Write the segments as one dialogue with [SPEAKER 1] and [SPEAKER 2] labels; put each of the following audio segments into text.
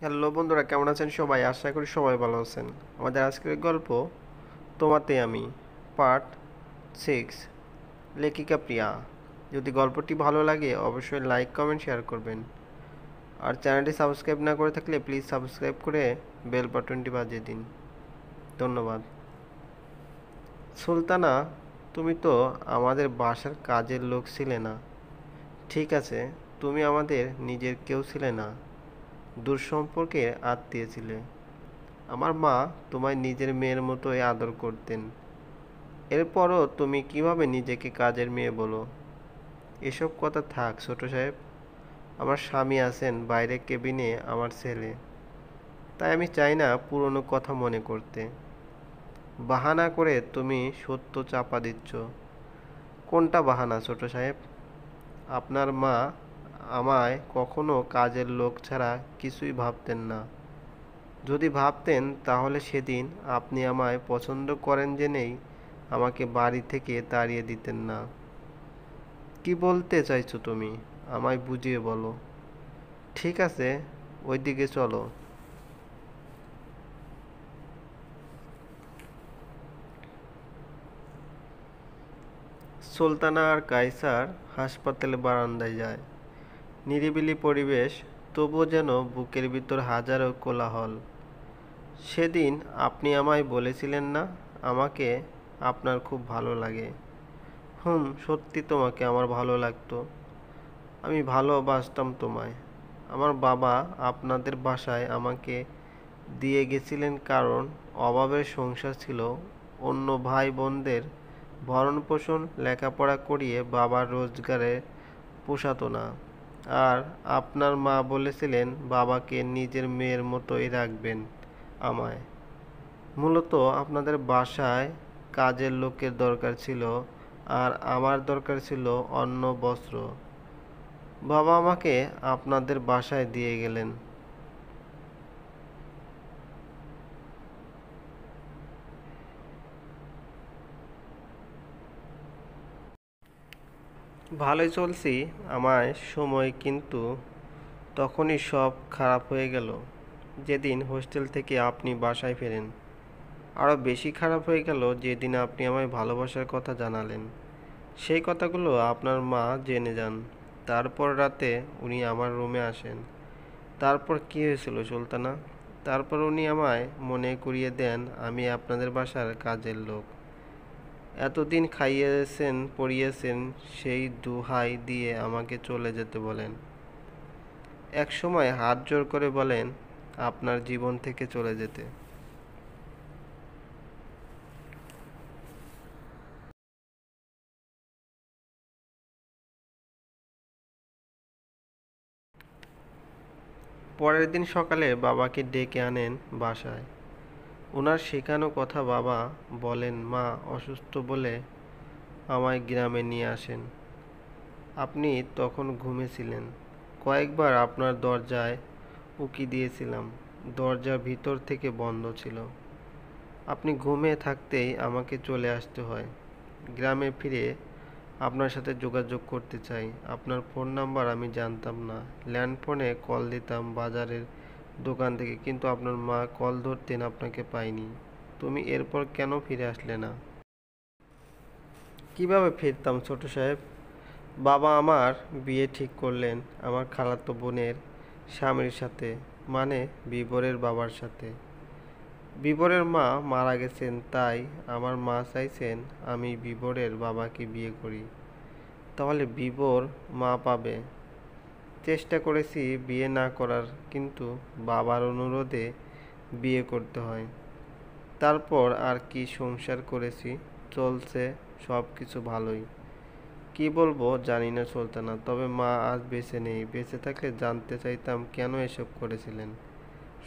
[SPEAKER 1] Hello বন্ধুরা, কেমন আছেন সবাই? আশা করি সবাই ভালো আছেন। আমাদের আজকের গল্প তোমাতে আমি, পার্ট 6, লেখিকা প্রিয়া। যদি গল্পটি ভালো লাগে অবশ্যই লাইক কমেন্ট শেয়ার করবেন। আর চ্যানেলটি সাবস্ক্রাইব না করে থাকলে প্লিজ সাবস্ক্রাইব করে বেল বাটনটি বাজিয়ে দিন। ধন্যবাদ। সুলতানা, তুমি তো আমাদের বাসার কাজের লোক ছিলে না। ঠিক আছে, তুমি আমাদের নিজের কেউ ছিলে না, দূর সম্পর্কের আত্মীয় ছিলে। আমার মা তোমায় নিজের মেয়ের মতোই আদর করতেন। এরপরও তুমি কিভাবে নিজেকে কাজের মেয়ে বলো? এসব কথা থাক ছোট সাহেব। আমার স্বামী আছেন বাইরে কেবিনে, আমার ছেলে। তাই আমি চাই না পুরনো কথা মনে করতে। বাহানা করে তুমি সত্য চাপা দিচ্ছ। কোনটা বাহানা ছোট সাহেব? আপনার মা আমায় কখনো কাজের লোক ছাড়া কিছুই ভাবতেন না। যদি ভাবতেন তাহলে সেদিন আপনি আমায় পছন্দ করেন জেনেই আমাকে বাড়ি থেকে তাড়িয়ে দিতেন না। কি বলতে চাইছো তুমি? আমায় বুঝিয়ে বলো। ঠিক আছে, ওইদিকে চলো। সুলতানা আর কায়সার হাসপাতালে বারান্দায় যায়। নিরিবিলি পরিবেশ, তবুও যেন বুকের ভিতর হাজারো কোলাহল। সেদিন আপনি আমায় বলেছিলেন না আমাকে আপনার খুব ভালো লাগে? সত্যি তোমাকে আমার ভালো লাগতো। আমি ভালোবাসতাম তোমায়। আমার বাবা আপনাদের বাসায় আমাকে দিয়ে গেছিলেন কারণ অভাবের সংসার ছিল। অন্য ভাই বোনদের ভরণ পোষণ লেখাপড়া করিয়ে বাবার রোজগারে পোষাতো না। আর আপনার মা বলেছিলেন বাবাকে নিজের মেয়ের মতোই রাখবেন আমায়। মূলত আপনাদের বাসায় কাজের লোকের দরকার ছিল, আর আমার দরকার ছিল অন্ন বস্ত্র। বাবা আমাকে আপনাদের বাসায় দিয়ে গেলেন। ভালোই চলছি আমার সময়, কিন্তু তখনই সব খারাপ হয়ে গেল যেদিন হোস্টেল থেকে আপনি বাসায় ফেরেন। আরও বেশি খারাপ হয়ে গেল যেদিন আপনি আমায় ভালোবাসার কথা জানালেন। সেই কথাগুলো আপনার মা জেনে যান। তারপর রাতে উনি আমার রুমে আসেন। তারপর কী হয়েছিল সুলতানা? তারপর উনি আমায় মনে করিয়ে দেন আমি আপনাদের বাসার কাজের লোক। এতদিন খাইয়েছেন পরিয়েছেন, সেই দোহাই দিয়ে আমাকে চলে যেতে বলেন। এক সময় হাত জোড় করে বলেন আপনার জীবন থেকে চলে যেতে। পরের দিন সকালে বাবাকে ডেকে আনেন বাসায়। ওনার শেখানো কথা বাবা বলেন মা অসুস্থ বলে আমায় গ্রামে নিয়ে আসেন। আপনি তখন ঘুমেছিলেন। কয়েকবার আপনার দরজায় উকি দিয়েছিলাম, দরজা ভিতর থেকে বন্ধ ছিল। আপনি ঘুমিয়ে থাকতেই আমাকে চলে আসতে হয়। গ্রামে ফিরে আপনার সাথে যোগাযোগ করতে চাই। আপনার ফোন নাম্বার আমি জানতাম না। ল্যান্ডফোনে কল দিতাম বাজারের দোকান থেকে, কিন্তু আপনার মা কল ধরতেন, আপনাকে পাইনি। তুমি এরপর কেন ফিরে আসলে না? কিভাবে ফিরতাম ছোট সাহেব? বাবা আমার বিয়ে ঠিক করলেন আমার খালাতো বোনের স্বামীর সাথে, মানে বিবরের বাবার সাথে। বিবরের মা মারা গেছেন, তাই আমার মা চাইছেন আমি বিবরের বাবাকে বিয়ে করি। তাহলে বিবর মা পাবে। চেষ্টা করেছি বিয়ে না করার, কিন্তু বাবার অনুরোধে বিয়ে করতে হয়। তারপর আর কি সংসার করেছি, চলছে সব কিছু ভালোই। কি বলবো জানি না সুলতানা, তবে মা আজ বেঁচে নেই। বেঁচে থাকলে জানতে চাইতাম কেন এসব করেছিলেন।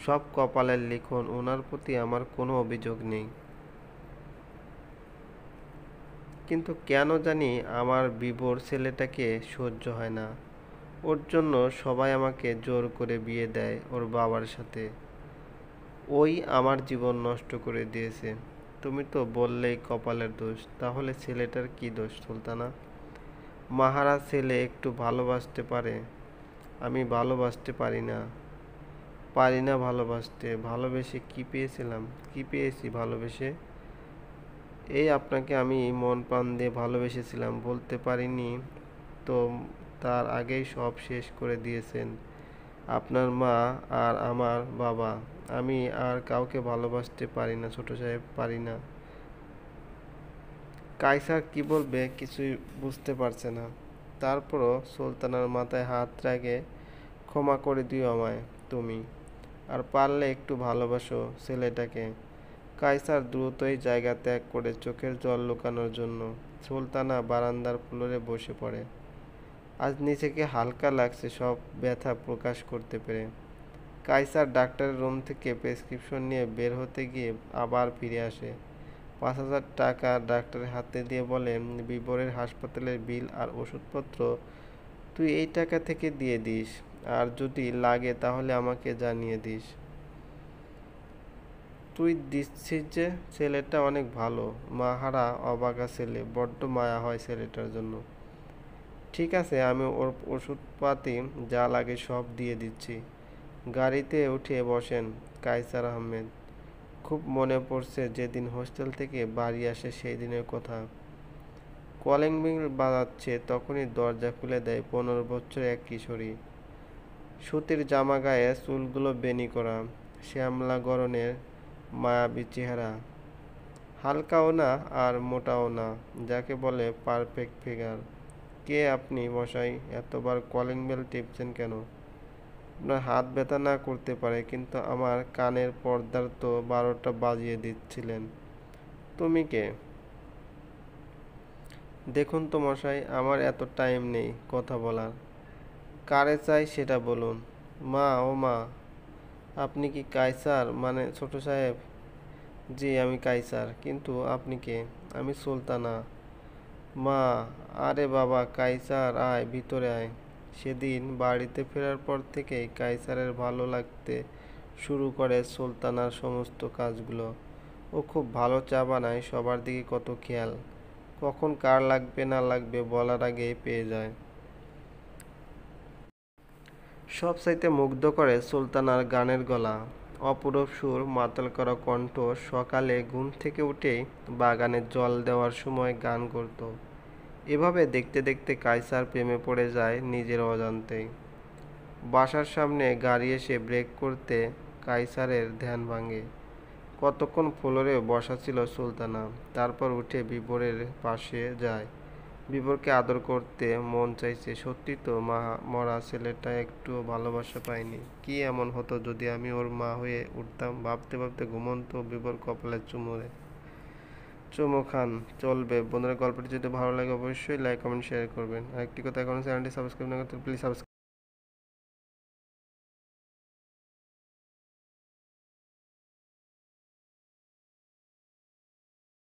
[SPEAKER 1] সব কপালের লিখন, ওনার প্রতি আমার কোনো অভিযোগ নেই। কিন্তু কেন জানি আমার বিবর ছেলেটাকে সহ্য হয় না। ওর জন্য সবাই আমাকে জোর করে বিয়ে দেয় ওর বাবার সাথে। ওই আমার জীবন নষ্ট করে দিয়েছে। তুমি তো বললেই কপালের দোষ, তাহলে ছেলেটার কি দোষ সুলতানা? মাহারা ছেলে একটু ভালোবাসতে পারে, আমি ভালোবাসতে পারি না। পারি না ভালোবাসতে। ভালোবেসে কি পেয়েছিলাম, কি পেয়েছি ভালোবেসে? এই আপনাকে আমি মন প্রাণ দিয়ে ভালোবেসেছিলাম, বলতে পারিনি তো তার আগেই সব শেষ করে দিয়েছেন আপনার মা আর আমার বাবা। আমি আর কাউকে ভালোবাসতে পারি না ছোট সাহেব, পারি না। কায়সার কি বলবে কিছুই বুঝতে পারছে না। তারপরও সুলতানার মাথায় হাত রেখে, ক্ষমা করে দিও আমায় তুমি, আর পারলে একটু ভালোবাসো ছেলেটাকে। কায়সার দ্রুতই জায়গা ত্যাগ করে চোখের জল লুকানোর জন্য সুলতানা বারান্দার ফ্লোরে বসে পড়ে। আজ নিজেকে হালকা লাগছে সব ব্যথা প্রকাশ করতে পেরে। কায়সার ডাক্তারের রুম থেকে প্রেসক্রিপশন নিয়ে বের হতে গিয়ে আবার ফিরে আসে। 5,000 টাকা ডাক্তারের হাতে দিয়ে বলে, বিবরের হাসপাতালের বিল আর ওষুধপত্র তুই এই টাকা থেকে দিয়ে দিস, আর যদি লাগে তাহলে আমাকে জানিয়ে দিস। তুই দিচ্ছিস যে? ছেলেটা অনেক ভালো, মাহারা অবাকা ছেলে, বড্ড মায়া হয় ছেলেটার জন্য। ঠিক আছে, আমি ওর ওষুধপাতি যা লাগে সব দিয়ে দিচ্ছি। গাড়িতে উঠে বসেন কায়সার আহমেদ। খুব মনে পড়ছে যেদিন হোস্টেল থেকে বাড়ি আসে সেই দিনের কথা। কলিং বেল বাজাচ্ছে, তখনই দরজা খুলে দেয় 15 বছরের এক কিশোরী। সুতির জামা গায়ে, চুলগুলো বেনি করা, শ্যামলা গড়নের মায়াবী চেহারা। হালকাও না আর মোটাও না, যাকে বলে পারফেক্ট ফিগার। কে আপনি মশাই? এতবার কলিং বেল টিপছেন কেন? আপনার হাত ব্যথা না করতে পারে, কিন্তু আমার কানের পর্দার তো 12টা বাজিয়ে দিচ্ছিলেন। তুমি কে? দেখুন তো মশাই, আমার এত টাইম নেই কথা বলার। কারে চাই সেটা বলুন। মা, ও মা, আপনি কি কায়সার, মানে ছোট সাহেব? জি আমি কায়সার, কিন্তু আপনি কে? আমি সুলতানা। মা, আরে বাবা কায়সার, আয় ভিতরে আয়। সেদিন বাড়িতে ফেরার পর থেকেই কায়সারের ভালো লাগতে শুরু করে সুলতানার সমস্ত কাজগুলো। ও খুব ভালো চা বানায়, সবার দিকে কত খেয়াল, কখন কার লাগবে না লাগবে বলার আগেই পেয়ে যায়। সবচাইতে মুগ্ধ করে সুলতানার গানের গলা, অপরূপ সুর, মাতাল করা কণ্ঠ। সকালে ঘুম থেকে উঠেই বাগানে জল দেওয়ার সময় গান করত। এভাবে দেখতে দেখতে কায়সার প্রেমে পড়ে যায় নিজের অজান্তেই। বাসার সামনে গাড়ি এসে ব্রেক করতে কায়সারের ধ্যান ভাঙে। কতক্ষণ ফ্লোরে বসা ছিল সুলতানা, তারপর উঠে বিবরের পাশে যায়। বিবরকে আদর করতে মন চাইছে। সত্যি তো, মরা ছেলেটা একটুও ভালোবাসা পায়নি। কি এমন হতো যদি আমি ওর মা হয়ে উঠতাম? ভাবতে ভাবতে ঘুমন্ত বিবর কপালে চুমো খান। চলবে বন্ধুরা, গল্পটি যদি ভালো লাগে অবশ্যই লাইক কমেন্ট শেয়ার করবেন। আরেকটি কথা, এখনো চ্যানেলটি সাবস্ক্রাইব না করতে প্লিজ সাবস্ক্রাইব